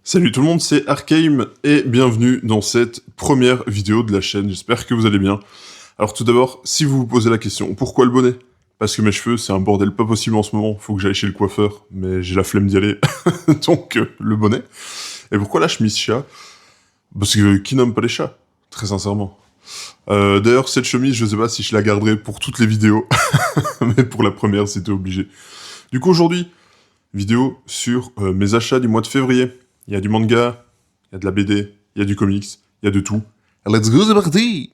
Salut tout le monde, c'est Arcame et bienvenue dans cette première vidéo de la chaîne, j'espère que vous allez bien. Alors tout d'abord, si vous vous posez la question, pourquoi le bonnet? Parce que mes cheveux, c'est un bordel pas possible en ce moment, faut que j'aille chez le coiffeur, mais j'ai la flemme d'y aller, donc le bonnet. Et pourquoi la chemise chat? Parce que qui n'aime pas les chats? Très sincèrement. D'ailleurs, cette chemise, je sais pas si je la garderai pour toutes les vidéos, mais pour la première, c'était obligé. Du coup, aujourd'hui, vidéo sur mes achats du mois de février. Il y a du manga, il y a de la BD, il y a du comics, il y a de tout. Let's go, c'est parti!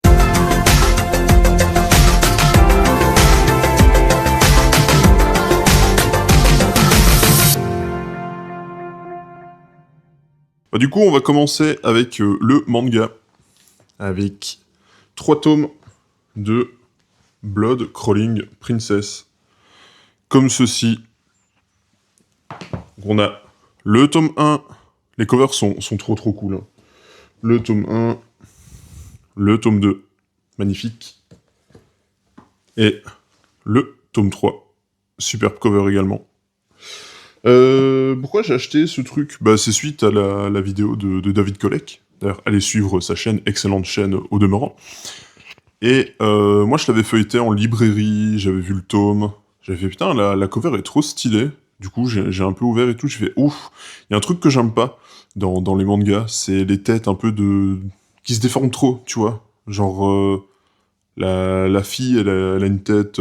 Du coup, on va commencer avec le manga, avec 3 tomes de Blood Crawling Princess, comme ceci. Donc on a le tome 1, les covers sont trop cool. Hein. Le tome 1, le tome 2, magnifique. Et le tome 3, superbe cover également. Pourquoi j'ai acheté ce truc? Bah c'est suite à la vidéo de David Kollek. D'ailleurs, allez suivre sa chaîne, excellente chaîne au demeurant. Et moi je l'avais feuilleté en librairie, j'avais vu le tome, j'avais fait putain la cover est trop stylée. Du coup j'ai un peu ouvert et tout, j'ai fait ouf, il y a un truc que j'aime pas dans les mangas, c'est les têtes un peu qui se déforment trop, tu vois. Genre la fille elle a une tête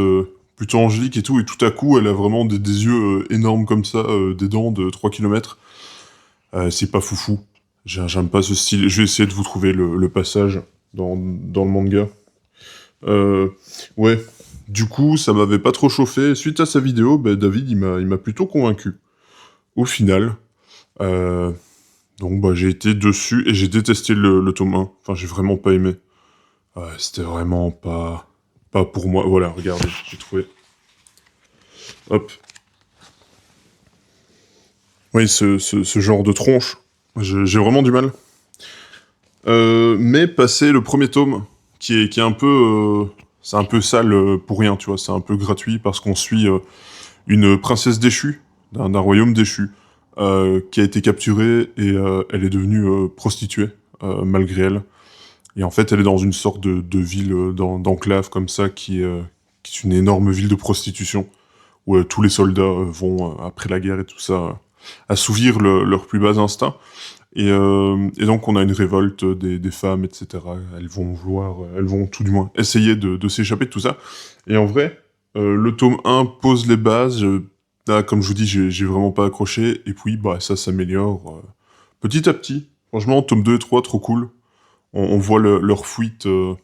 plutôt angélique et tout à coup elle a vraiment des yeux énormes comme ça, des dents de 3 km. C'est pas foufou, j'aime pas ce style, je vais essayer de vous trouver le passage dans le manga. Ouais. Du coup, ça m'avait pas trop chauffé. Suite à sa vidéo, bah, David, il m'a plutôt convaincu. Au final. Donc, bah, j'ai été dessus et j'ai détesté le tome 1. Enfin, j'ai vraiment pas aimé. C'était vraiment pas pour moi. Voilà, regardez, j'ai trouvé. Hop. Oui, ce genre de tronche. J'ai vraiment du mal. Mais passer le premier tome, qui est un peu... c'est un peu sale pour rien, tu vois, c'est un peu gratuit, parce qu'on suit une princesse déchue, d'un royaume déchu, qui a été capturée, et elle est devenue prostituée, malgré elle. Et en fait, elle est dans une sorte de ville d'enclave, comme ça, qui est une énorme ville de prostitution, où tous les soldats vont, après la guerre et tout ça, assouvir leurs plus bas instincts. Et donc on a une révolte des femmes, etc. Elles vont tout du moins essayer de s'échapper de tout ça. Et en vrai, le tome 1 pose les bases. Là, comme je vous dis, j'ai vraiment pas accroché. Et puis, bah, ça s'améliore petit à petit. Franchement, tome 2 et 3, trop cool. On voit leur fuite de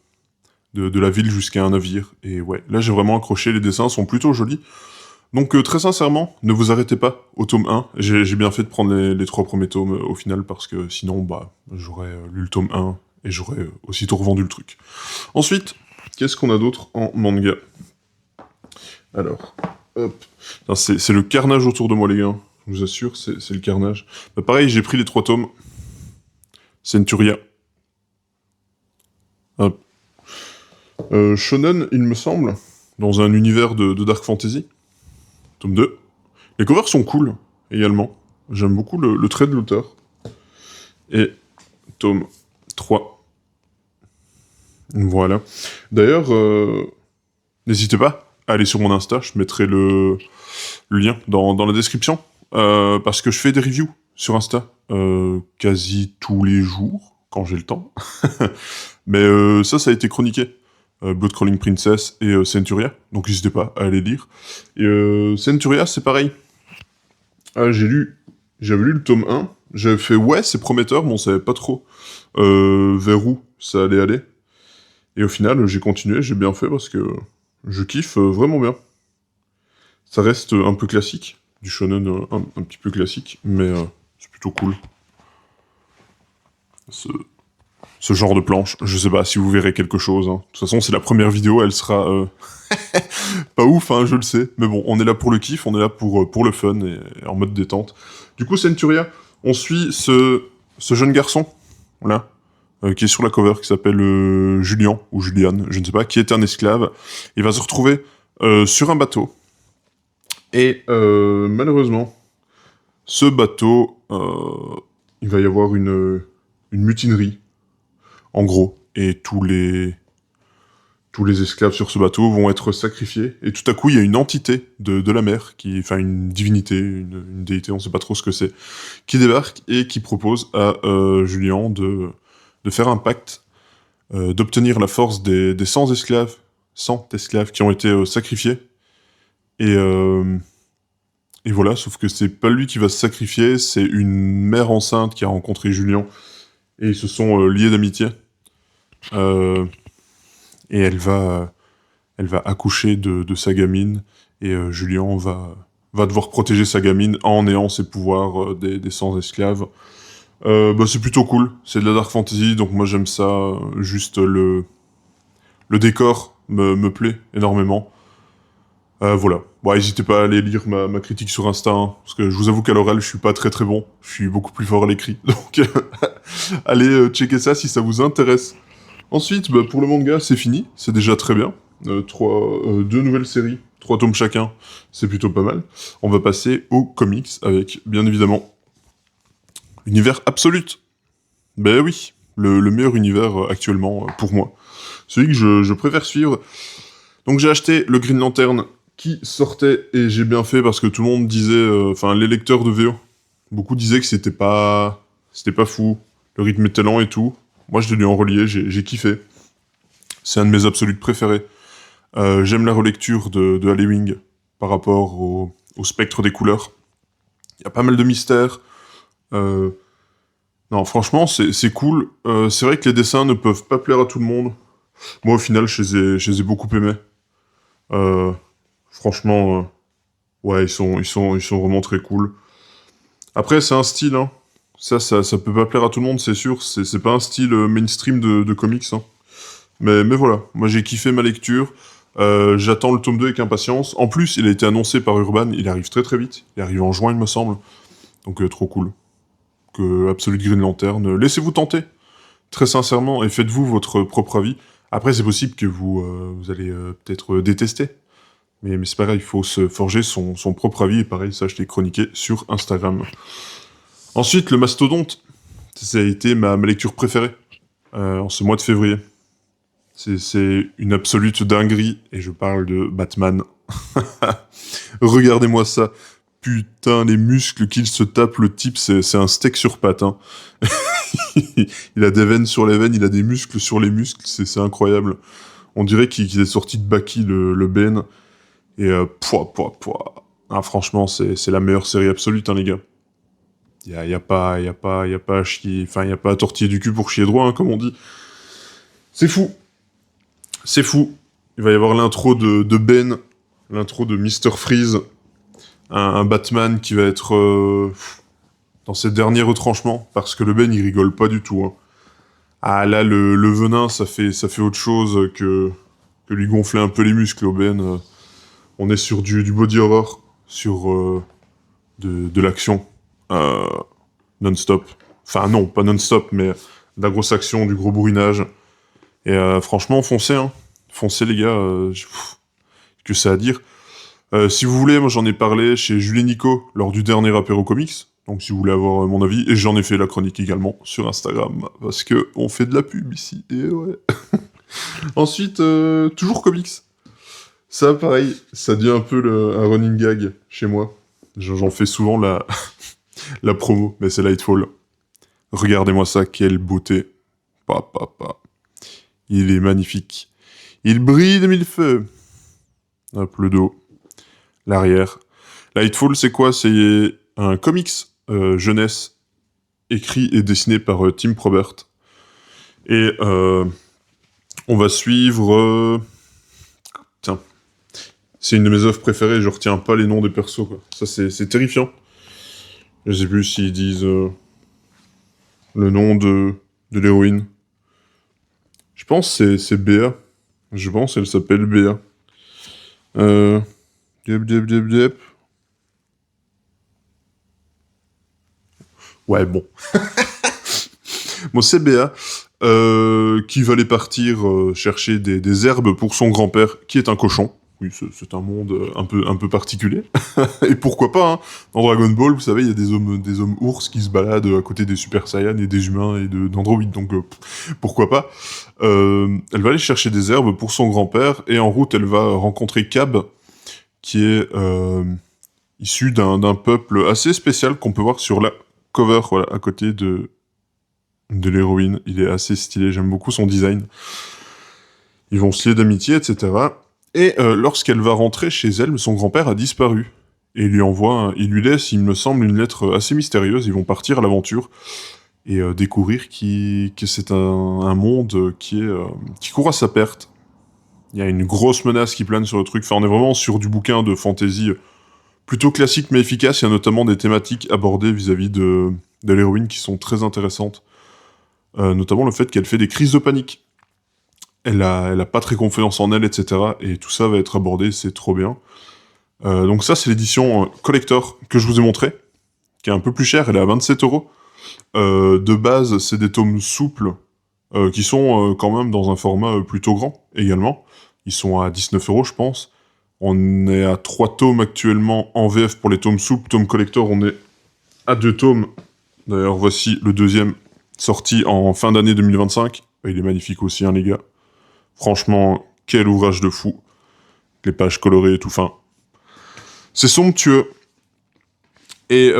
la ville jusqu'à un navire. Et ouais, là j'ai vraiment accroché. Les dessins sont plutôt jolis. Donc très sincèrement, ne vous arrêtez pas au tome 1. J'ai bien fait de prendre les 3 premiers tomes au final, parce que sinon, bah, j'aurais lu le tome 1 et j'aurais aussitôt revendu le truc. Ensuite, qu'est-ce qu'on a d'autre en manga? Alors, hop. C'est le carnage autour de moi, les gars. Je vous assure, c'est le carnage. Bah, pareil, j'ai pris les 3 tomes. Centuria. Hop. Shonen, il me semble, dans un univers de Dark Fantasy. Tome 2. Les covers sont cool, également. J'aime beaucoup le trait de l'auteur. Et tome 3. Voilà. D'ailleurs, n'hésitez pas à aller sur mon Insta, je mettrai le lien dans la description, parce que je fais des reviews sur Insta, quasi tous les jours, quand j'ai le temps. Mais ça a été chroniqué. Blood Crawling Princess et Centuria, donc n'hésitez pas à aller lire. Et Centuria, c'est pareil. J'avais lu le tome 1, j'avais fait ouais, c'est prometteur, mais on savait pas trop vers où ça allait aller. Et au final, j'ai continué, j'ai bien fait, parce que je kiffe vraiment bien. Ça reste un peu classique, du shonen un petit peu classique, mais c'est plutôt cool. Ce genre de planche, je sais pas si vous verrez quelque chose. Hein. De toute façon, c'est la première vidéo, elle sera pas ouf, hein, je le sais. Mais bon, on est là pour le kiff, on est là pour le fun et en mode détente. Du coup, Centuria, on suit ce jeune garçon, voilà, qui est sur la cover, qui s'appelle Julian, ou Julian, je ne sais pas, qui est un esclave. Il va se retrouver sur un bateau. Et malheureusement, ce bateau, il va y avoir une mutinerie, en gros, et tous les esclaves sur ce bateau vont être sacrifiés, et tout à coup, il y a une entité de la mer, enfin une divinité, une déité, on sait pas trop ce que c'est, qui débarque et qui propose à Julien de faire un pacte, d'obtenir la force des 100 esclaves qui ont été sacrifiés, et, euh, et voilà, sauf que c'est pas lui qui va se sacrifier, c'est une mère enceinte qui a rencontré Julien, et ils se sont liés d'amitié, euh, et elle va accoucher de sa gamine, et Julien va devoir protéger sa gamine en ayant ses pouvoirs des 100 esclaves. Bah, c'est plutôt cool, c'est de la dark fantasy, donc moi j'aime ça, juste le décor me plaît énormément. Voilà, bon, n'hésitez pas à aller lire ma critique sur Insta, hein, parce que je vous avoue qu'à l'oral je suis pas très très bon, je suis beaucoup plus fort à l'écrit, donc allez checker ça si ça vous intéresse. Ensuite, bah, pour le manga, c'est fini, c'est déjà très bien. Deux nouvelles séries, 3 tomes chacun, c'est plutôt pas mal. On va passer aux comics avec, bien évidemment, Univers Absolute. Ben oui, le meilleur univers actuellement pour moi. Celui que je préfère suivre. Donc j'ai acheté le Green Lantern qui sortait, et j'ai bien fait parce que tout le monde disait, enfin les lecteurs de VO, beaucoup disaient que c'était pas fou, le rythme était lent et tout. Moi je l'ai lu en relié, j'ai kiffé. C'est un de mes absolutes préférés. J'aime la relecture de Halloween par rapport au spectre des couleurs. Il y a pas mal de mystères. Euh, non, franchement, c'est cool. C'est vrai que les dessins ne peuvent pas plaire à tout le monde. Moi, au final, je les ai beaucoup aimés. Euh, franchement, ouais, ils sont vraiment très cool. Après, c'est un style, hein. Ça peut pas plaire à tout le monde, c'est sûr. C'est pas un style mainstream de comics, hein. Mais voilà, moi j'ai kiffé ma lecture. J'attends le tome 2 avec impatience. En plus, il a été annoncé par Urban, il arrive très très vite. Il arrive en juin, il me semble. Donc trop cool. Que Absolute Green Lantern, laissez-vous tenter, très sincèrement, et faites-vous votre propre avis. Après, c'est possible que vous allez peut-être détester. Mais c'est pas grave, il faut se forger son propre avis. Et pareil, ça, je l'ai chroniqué sur Instagram. Ensuite, le Mastodonte. Ça a été ma lecture préférée en ce mois de février. C'est une absolue dinguerie, et je parle de Batman. Regardez-moi ça. Putain, les muscles qu'il se tape, le type, c'est un steak sur pattes, hein. Il a des veines sur les veines, il a des muscles sur les muscles, c'est incroyable. On dirait qu'il est sorti de Baki, le Ben. Et pouah. Ah, franchement, c'est la meilleure série absolue, hein, les gars. Y a pas à chier, enfin, y a pas à tortiller du cul pour chier droit, hein, comme on dit. C'est fou. C'est fou. Il va y avoir l'intro de Ben, l'intro de Mr. Freeze, un Batman qui va être dans ses derniers retranchements, parce que le Ben, il rigole pas du tout, hein. Ah là, le venin, ça fait autre chose que lui gonfler un peu les muscles au Ben. On est sur du body horror, sur de l'action euh, non-stop. Enfin non, pas non-stop, mais de la grosse action, du gros bourrinage. Et franchement, foncez, hein. Foncez les gars, que ça à dire. Si vous voulez, moi j'en ai parlé chez Julie Nico lors du dernier Apéro Comics. Donc si vous voulez avoir mon avis, et j'en ai fait la chronique également sur Instagram, parce que on fait de la pub ici, et ouais. Ensuite, toujours comics. Ça, pareil, ça devient un peu un running gag chez moi. J'en fais souvent la promo, mais c'est Lightfall. Regardez-moi ça, quelle beauté. Pa. Il est magnifique. Il brille de mille feux. Hop, le dos, l'arrière. Lightfall, c'est quoi? C'est un comics jeunesse écrit et dessiné par Tim Probert. Et on va suivre... Tiens. C'est une de mes œuvres préférées, je retiens pas les noms des persos, quoi. Ça, c'est terrifiant. Je sais plus s'ils disent le nom de l'héroïne. Je pense que c'est Béa. Je pense qu'elle s'appelle Béa. Diep. Ouais, bon. Bon, c'est Béa, qui va aller partir chercher des herbes pour son grand-père, qui est un cochon. Oui, c'est un monde un peu particulier. Et pourquoi pas, hein. Dans Dragon Ball, vous savez, il y a des hommes ours qui se baladent à côté des Super Saiyans et des humains et d'androïdes, donc pourquoi pas. Elle va aller chercher des herbes pour son grand-père, et en route, elle va rencontrer Cab, qui est issu d'un peuple assez spécial qu'on peut voir sur la cover, voilà, à côté de l'héroïne. Il est assez stylé, j'aime beaucoup son design. Ils vont se lier d'amitié, etc. Et lorsqu'elle va rentrer chez elle, son grand-père a disparu. Et il lui laisse, il me semble, une lettre assez mystérieuse. Ils vont partir à l'aventure et découvrir que c'est un monde qui court à sa perte. Il y a une grosse menace qui plane sur le truc. Enfin, on est vraiment sur du bouquin de fantasy plutôt classique mais efficace. Il y a notamment des thématiques abordées vis-à-vis de l'héroïne qui sont très intéressantes. Notamment le fait qu'elle fait des crises de panique. Elle a pas très confiance en elle, etc. Et tout ça va être abordé, c'est trop bien. Donc ça, c'est l'édition collector que je vous ai montré, qui est un peu plus chère, elle est à 27 €. De base, c'est des tomes souples, qui sont quand même dans un format plutôt grand, également. Ils sont à 19 €, je pense. On est à 3 tomes actuellement en VF pour les tomes souples. Tomes collector, on est à 2 tomes. D'ailleurs, voici le deuxième, sorti en fin d'année 2025. Il est magnifique aussi, hein, les gars. Franchement, quel ouvrage de fou. Les pages colorées et tout, enfin... C'est somptueux. Et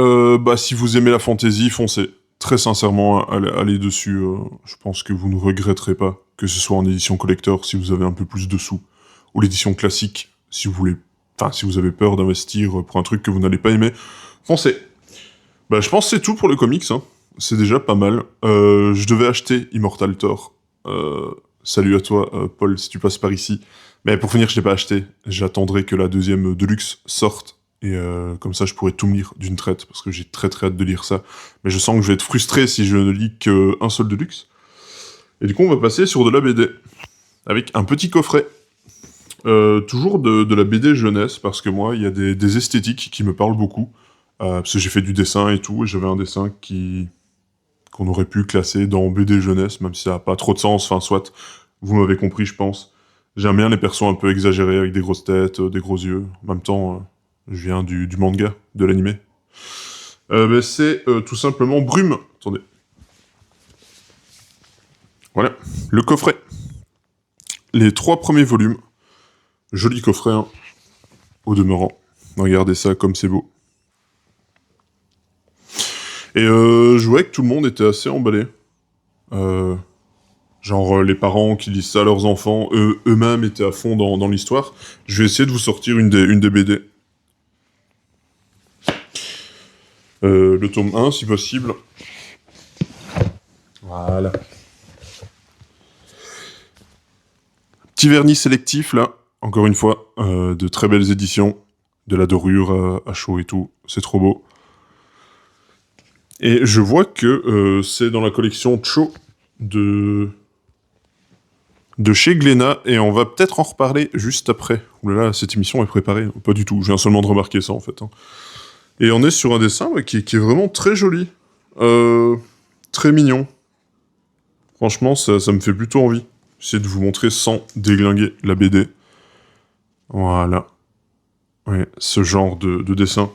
si vous aimez la fantasy, foncez. Très sincèrement, allez dessus. Je pense que vous ne regretterez pas, que ce soit en édition collector, si vous avez un peu plus de sous, ou l'édition classique, si vous voulez... Enfin, si vous avez peur d'investir pour un truc que vous n'allez pas aimer, foncez. Je pense que c'est tout pour le comics, hein. C'est déjà pas mal. Je devais acheter Immortal Thor. Salut à toi, Paul, si tu passes par ici. Mais pour finir, je l'ai pas acheté. J'attendrai que la deuxième Deluxe sorte. Et comme ça, je pourrai tout me lire d'une traite, parce que j'ai très très hâte de lire ça. Mais je sens que je vais être frustré si je ne lis qu'un seul Deluxe. Et du coup, on va passer sur de la BD. Avec un petit coffret. Toujours de la BD jeunesse, parce que moi, il y a des esthétiques qui me parlent beaucoup. Parce que j'ai fait du dessin et tout, et j'avais un dessin qu'on aurait pu classer dans BD jeunesse, même si ça n'a pas trop de sens, enfin soit, vous m'avez compris, je pense. J'aime bien les persos un peu exagérés, avec des grosses têtes, des gros yeux. En même temps, je viens du manga, de l'animé. C'est tout simplement Brume. Attendez. Voilà, le coffret. Les 3 premiers volumes. Joli coffret, hein, au demeurant. Regardez ça comme c'est beau. Et je voyais que tout le monde était assez emballé. Genre les parents qui lisent ça à leurs enfants, eux-mêmes étaient à fond dans l'histoire. Je vais essayer de vous sortir une des BD. Le tome 1, si possible. Voilà. Petit vernis sélectif, là. Encore une fois, de très belles éditions. De la dorure à chaud et tout. C'est trop beau. Et je vois que c'est dans la collection Cho de chez Glénat, et on va peut-être en reparler juste après. Oulala, cette émission est préparée. Pas du tout, je viens seulement de remarquer ça, en fait. Hein. Et on est sur un dessin qui est vraiment très joli. Très mignon. Franchement, ça me fait plutôt envie. J'essaie de vous montrer sans déglinguer la BD. Voilà. Ouais, ce genre de dessin.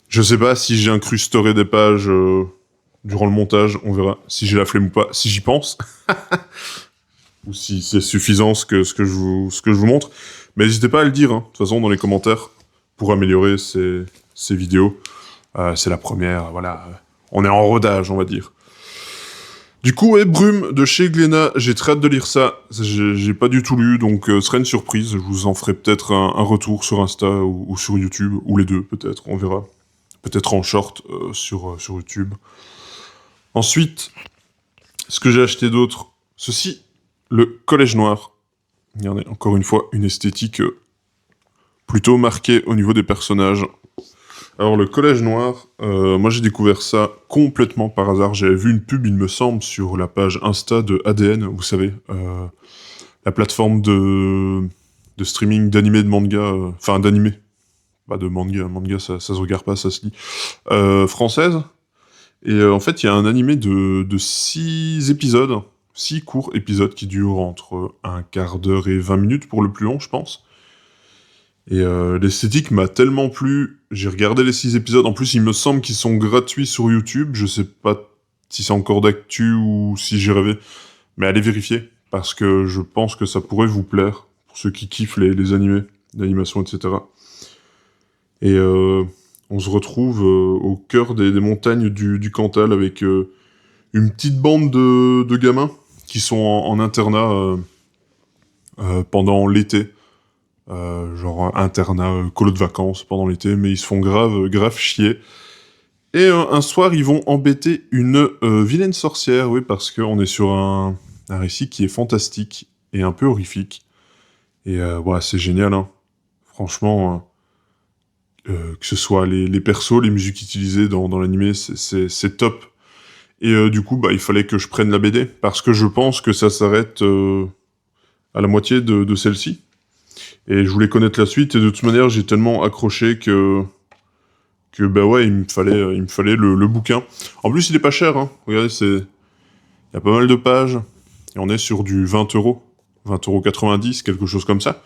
Je sais pas si j'incrusterai des pages durant le montage, on verra. Si j'ai la flemme ou pas, si j'y pense. Ou si c'est suffisant ce que je vous montre. Mais n'hésitez pas à le dire, hein, de toute façon, dans les commentaires, pour améliorer ces vidéos. C'est la première, voilà. On est en rodage, on va dire. Du coup, ouais, Brume, de chez Glénat, j'ai très hâte de lire ça. J'ai pas du tout lu, donc ce serait une surprise. Je vous en ferai peut-être un retour sur Insta ou sur YouTube, ou les deux, peut-être, on verra. Peut-être en short sur YouTube. Ensuite, ce que j'ai acheté d'autre, ceci, le Collège Noir. Regardez, encore une fois, une esthétique plutôt marquée au niveau des personnages. Alors, le Collège Noir, moi j'ai découvert ça complètement par hasard. J'avais vu une pub, il me semble, sur la page Insta de ADN, vous savez, la plateforme de streaming d'animé, de manga, enfin d'animé, pas de manga ça se regarde pas, ça se lit, française. Et en fait, il y a un animé de 6 épisodes, 6 courts épisodes qui durent entre un quart d'heure et 20 minutes pour le plus long, je pense. Et l'esthétique m'a tellement plu. J'ai regardé les 6 épisodes. En plus, il me semble qu'ils sont gratuits sur YouTube. Je sais pas si c'est encore d'actu ou si j'ai rêvé. Mais allez vérifier, parce que je pense que ça pourrait vous plaire, pour ceux qui kiffent les animés, l'animation, etc. Et on se retrouve au cœur des montagnes du Cantal, avec une petite bande de gamins qui sont en internat pendant l'été. Genre internat, colo de vacances pendant l'été, mais ils se font grave chier. Et un soir, ils vont embêter une vilaine sorcière, oui, parce qu'on est sur un récit qui est fantastique et un peu horrifique. Et ouais, c'est génial, hein. Franchement, que ce soit les persos, les musiques utilisées dans l'animé, c'est top. Et du coup, bah, il fallait que je prenne la BD, parce que je pense que ça s'arrête à la moitié de celle-ci. Et je voulais connaître la suite, et de toute manière, j'ai tellement accroché que bah ouais, il me fallait le bouquin. En plus, il est pas cher, hein. Regardez, il y a pas mal de pages, et on est sur du 20 euros. 20,90 €, quelque chose comme ça.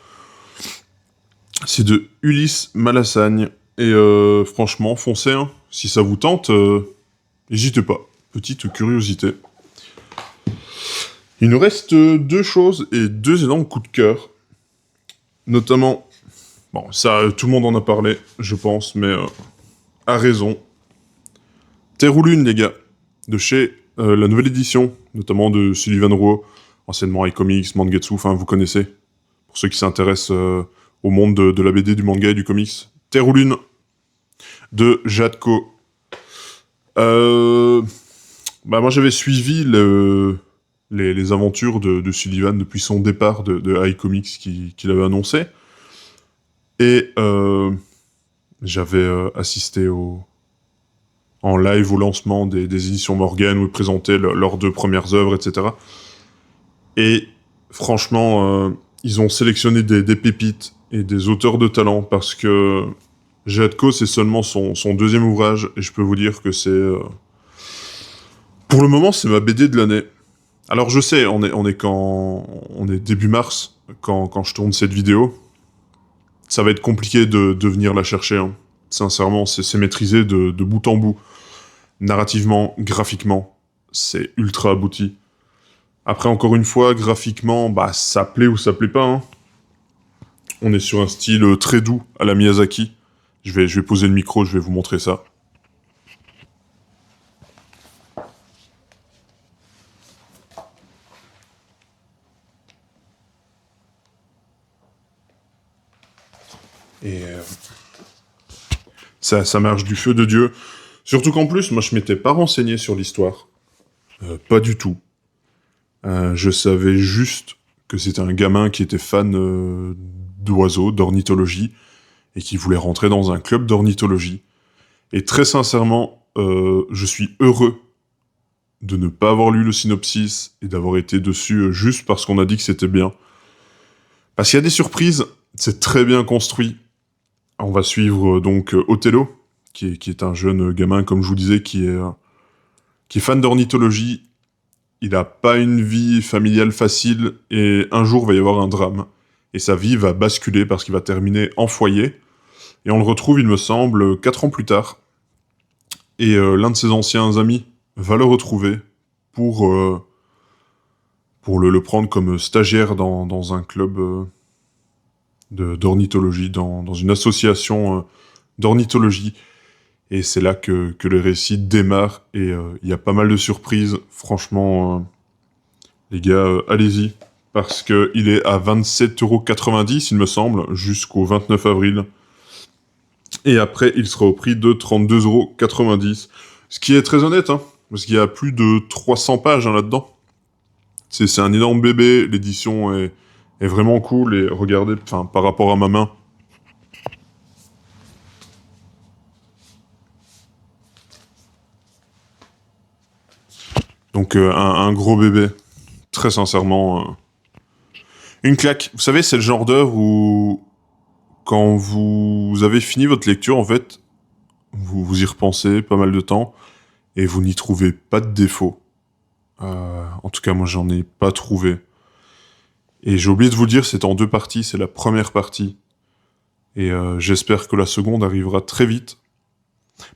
C'est de Ulysse Malassagne. Et franchement, foncez, hein. Si ça vous tente, n'hésitez pas. Petite curiosité. Il nous reste 2 choses et 2 énormes coups de cœur. Notamment, bon, ça, tout le monde en a parlé, je pense, mais a raison. Terre ou Lune, les gars, de chez la nouvelle édition, notamment de Sullivan Rouault, anciennement iComics, Mangetsu, enfin, vous connaissez. Pour ceux qui s'intéressent au monde de la BD, du manga et du comics. Terre ou Lune, de Jatko. Bah, moi, j'avais suivi les aventures de Sullivan depuis son départ de iComics qu'il avait annoncé. Et j'avais assisté en live au lancement des éditions Morgan, où ils présentaient leurs 2 premières œuvres, etc. Et franchement, ils ont sélectionné des pépites et des auteurs de talent, parce que Jatko, c'est seulement son 2e ouvrage, et je peux vous dire que c'est... pour le moment, c'est ma BD de l'année. Alors je sais, on est début mars, quand je tourne cette vidéo. Ça va être compliqué de venir la chercher, hein. Sincèrement, c'est maîtrisé de bout en bout. Narrativement, graphiquement, c'est ultra abouti. Après, encore une fois, graphiquement, bah, ça plaît ou ça plaît pas, hein. On est sur un style très doux à la Miyazaki. Je vais poser le micro, je vais vous montrer ça. Et ça marche du feu de Dieu. Surtout qu'en plus, moi, je m'étais pas renseigné sur l'histoire. Pas du tout. Je savais juste que c'était un gamin qui était fan d'oiseaux, d'ornithologie, et qui voulait rentrer dans un club d'ornithologie. Et très sincèrement, je suis heureux de ne pas avoir lu le synopsis et d'avoir été dessus juste parce qu'on a dit que c'était bien. Parce qu'il y a des surprises, c'est très bien construit. On va suivre donc Othello, qui est un jeune gamin, comme je vous disais, qui est fan d'ornithologie. Il a pas une vie familiale facile, et un jour va y avoir un drame. Et sa vie va basculer parce qu'il va terminer en foyer. Et on le retrouve, il me semble, 4 ans plus tard. Et l'un de ses anciens amis va le retrouver pour le prendre comme stagiaire dans un club d'ornithologie, dans une association d'ornithologie. Et c'est là que le récit démarre, et il y a pas mal de surprises. Franchement, les gars, allez-y, parce qu'il est à 27,90 €, il me semble, jusqu'au 29 avril. Et après, il sera au prix de 32,90 €. Ce qui est très honnête, hein, parce qu'il y a plus de 300 pages hein, là-dedans. C'est un énorme bébé, l'édition est vraiment cool, et regardez, par rapport à ma main, donc un gros bébé, très sincèrement, une claque. Vous savez, c'est le genre d'œuvre où, quand vous avez fini votre lecture, en fait, vous y repensez pas mal de temps, et vous n'y trouvez pas de défaut. En tout cas, moi, j'en ai pas trouvé. Et j'ai oublié de vous le dire, c'est en 2 parties. C'est la première partie Et j'espère que la seconde arrivera très vite.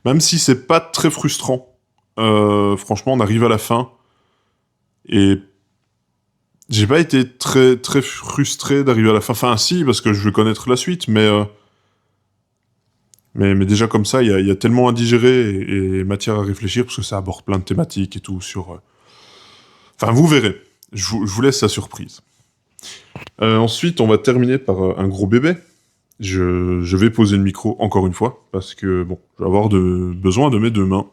Même si c'est pas très frustrant. Franchement, on arrive à la fin. Et j'ai pas été très, très frustré d'arriver à la fin. Enfin, si, parce que je veux connaître la suite, mais déjà comme ça, il y a tellement à digérer et matière à réfléchir, parce que ça aborde plein de thématiques et tout sur... Enfin, vous verrez. Je vous laisse la surprise. Ensuite, on va terminer par un gros bébé. Je vais poser le micro encore une fois, parce que, bon, je vais avoir besoin de mes deux mains.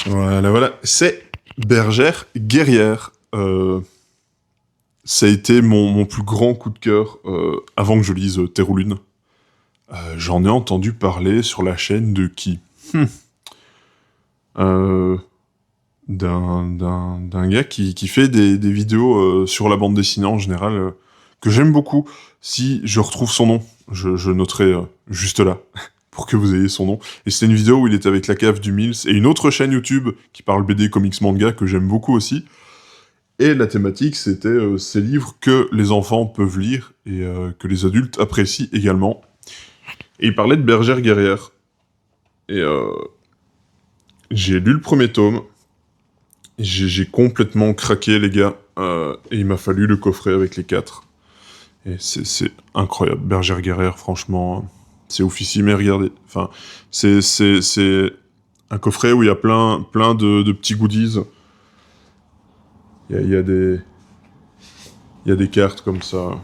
Voilà, voilà. C'est Bergère guerrière. Ça a été mon plus grand coup de cœur avant que je lise Terre ou Lune. J'en ai entendu parler sur la chaîne de qui euh, d'un gars qui fait des vidéos sur la bande dessinée en général, que j'aime beaucoup. Si je retrouve son nom, je noterai juste là, pour que vous ayez son nom. Et c'était une vidéo où il était avec la cave du Mills, et une autre chaîne YouTube qui parle BD, comics, manga, que j'aime beaucoup aussi. Et la thématique, c'était ces livres que les enfants peuvent lire, et que les adultes apprécient également. Et il parlait de Bergère guerrière. Et j'ai lu le premier tome, j'ai complètement craqué, les gars, et il m'a fallu le coffret avec les 4. Et c'est incroyable. Bergère guerrière, franchement, c'est oufissime, et regardez. Enfin, c'est un coffret où il y a plein de petits goodies. Il y a des cartes comme ça,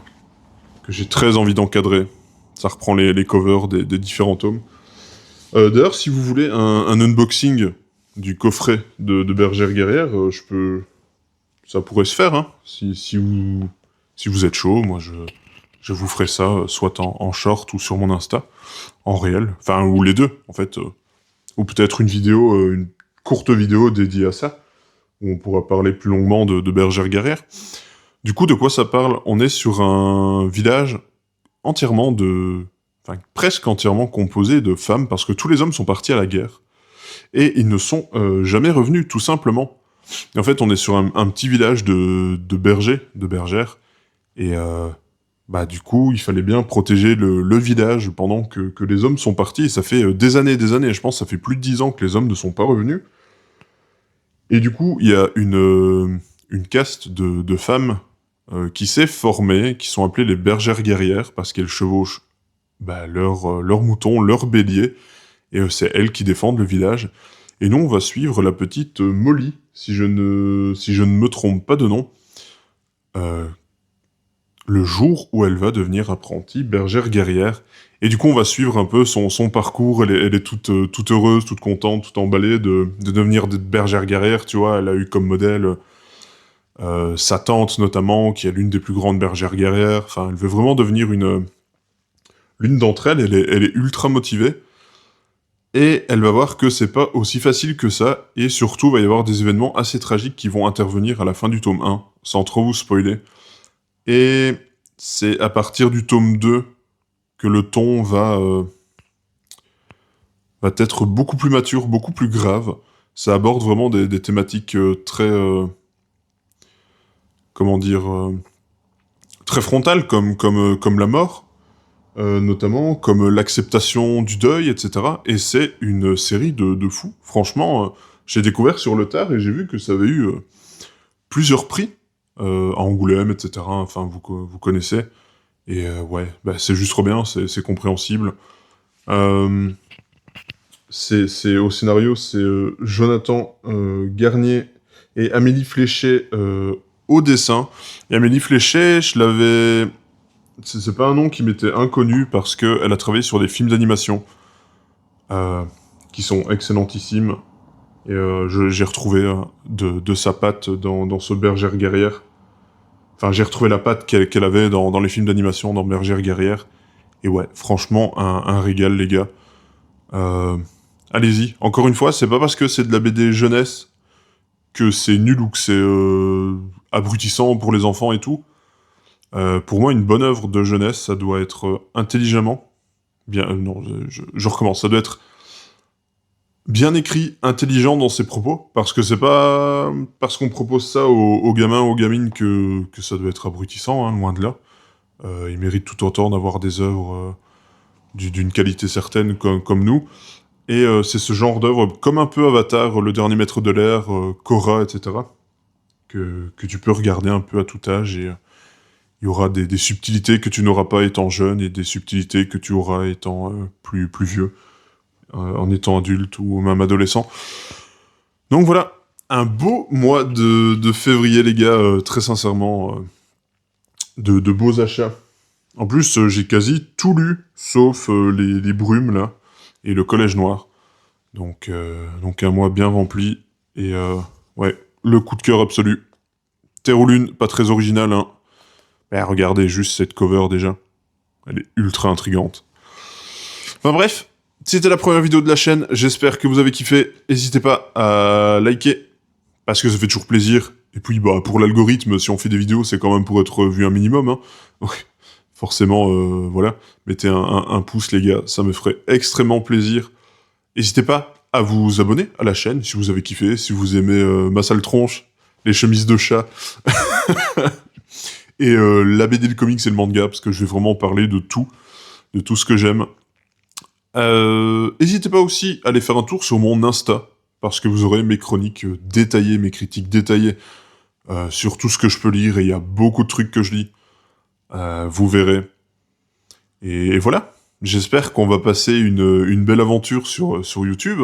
que j'ai très envie d'encadrer. Ça reprend les covers des différents tomes. D'ailleurs, si vous voulez un unboxing du coffret de Bergère guerrière, ça pourrait se faire, hein. Si vous êtes chaud, moi je vous ferai ça, soit en short ou sur mon Insta, en réel, enfin, ou les deux, en fait, ou peut-être une vidéo, une courte vidéo dédiée à ça, où on pourra parler plus longuement de Bergère guerrière. Du coup, de quoi ça parle? On est sur un village entièrement enfin, presque entièrement composé de femmes, parce que tous les hommes sont partis à la guerre, et ils ne sont jamais revenus, tout simplement. Et en fait, on est sur un petit village de bergers, de bergères, et bah du coup, il fallait bien protéger le village pendant que les hommes sont partis, et ça fait des années, je pense, ça fait plus de 10 ans que les hommes ne sont pas revenus. Et du coup, il y a une caste de femmes qui s'est formée, qui sont appelées les bergères guerrières, parce qu'elles chevauchent leurs moutons, leurs béliers, et c'est elles qui défendent le village. Et nous, on va suivre la petite Molly, si je ne me trompe pas de nom, euh, le jour où elle va devenir apprentie bergère guerrière. Et du coup, on va suivre un peu son parcours. Elle est toute heureuse, toute contente, toute emballée de devenir bergère guerrière, tu vois. Elle a eu comme modèle sa tante, notamment, qui est l'une des plus grandes bergères guerrières. Enfin, elle veut vraiment devenir l'une d'entre elles. Elle est ultra motivée. Et elle va voir que c'est pas aussi facile que ça, et surtout, il va y avoir des événements assez tragiques qui vont intervenir à la fin du tome 1, sans trop vous spoiler. Et c'est à partir du tome 2 que le ton va être beaucoup plus mature, beaucoup plus grave. Ça aborde vraiment des thématiques très... comment dire... très frontales, comme la mort, notamment, comme l'acceptation du deuil, etc. Et c'est une série de fous. Franchement, j'ai découvert sur le tard et j'ai vu que ça avait eu plusieurs prix à Angoulême, etc. Enfin, vous connaissez. Et ouais, bah, c'est juste trop bien, c'est compréhensible. Euh, c'est au scénario, c'est Jonathan Garnier et Amélie Fléchet au dessin. Et Amélie Fléchet, je l'avais... C'est pas un nom qui m'était inconnu parce qu'elle a travaillé sur des films d'animation euh, qui sont excellentissimes. Et j'ai retrouvé de sa patte dans ce Bergère guerrière. Enfin, j'ai retrouvé la patte qu'elle avait dans les films d'animation, dans Bergère guerrière. Et ouais, franchement, un régal, les gars. Euh, Allez-y. Encore une fois, c'est pas parce que c'est de la BD jeunesse que c'est nul ou que c'est abrutissant pour les enfants et tout. Pour moi, une bonne œuvre de jeunesse, ça doit être intelligemment... Bien, non, je recommence. Ça doit être bien écrit, intelligent dans ses propos, parce que c'est pas parce qu'on propose ça aux gamins, aux gamines que ça doit être abrutissant, hein, loin de là. Ils méritent tout autant d'avoir des œuvres d'une qualité certaine comme nous. Et c'est ce genre d'œuvre, comme un peu Avatar, Le Dernier Maître de l'Air, Korra, etc., que tu peux regarder un peu à tout âge, et il y aura des subtilités que tu n'auras pas étant jeune, et des subtilités que tu auras étant plus vieux, en étant adulte ou même adolescent. Donc voilà, un beau mois de février, les gars, très sincèrement, de beaux achats. En plus, j'ai quasi tout lu, sauf les brumes, là, et le Collège Noir. Donc un mois bien rempli, et ouais, le coup de cœur absolu. Terre ou Lune, pas très original, hein. Mais regardez juste cette cover, déjà. Elle est ultra intrigante. Enfin bref, c'était la première vidéo de la chaîne, j'espère que vous avez kiffé. N'hésitez pas à liker, parce que ça fait toujours plaisir. Et puis, bah, pour l'algorithme, si on fait des vidéos, c'est quand même pour être vu un minimum, hein. Donc, forcément, voilà. Mettez un pouce, les gars, ça me ferait extrêmement plaisir. N'hésitez pas à vous abonner à la chaîne, si vous avez kiffé, si vous aimez ma sale tronche, les chemises de chat, et la BD, le comics et le manga, parce que je vais vraiment parler de tout ce que j'aime. N'hésitez pas aussi à aller faire un tour sur mon Insta, parce que vous aurez mes chroniques détaillées, mes critiques détaillées, sur tout ce que je peux lire, et il y a beaucoup de trucs que je lis. Vous verrez. Et voilà. J'espère qu'on va passer une belle aventure sur YouTube.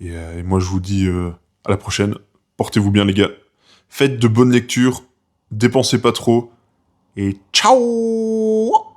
Et moi, je vous dis à la prochaine. Portez-vous bien, les gars. Faites de bonnes lectures. Dépensez pas trop. Et ciao!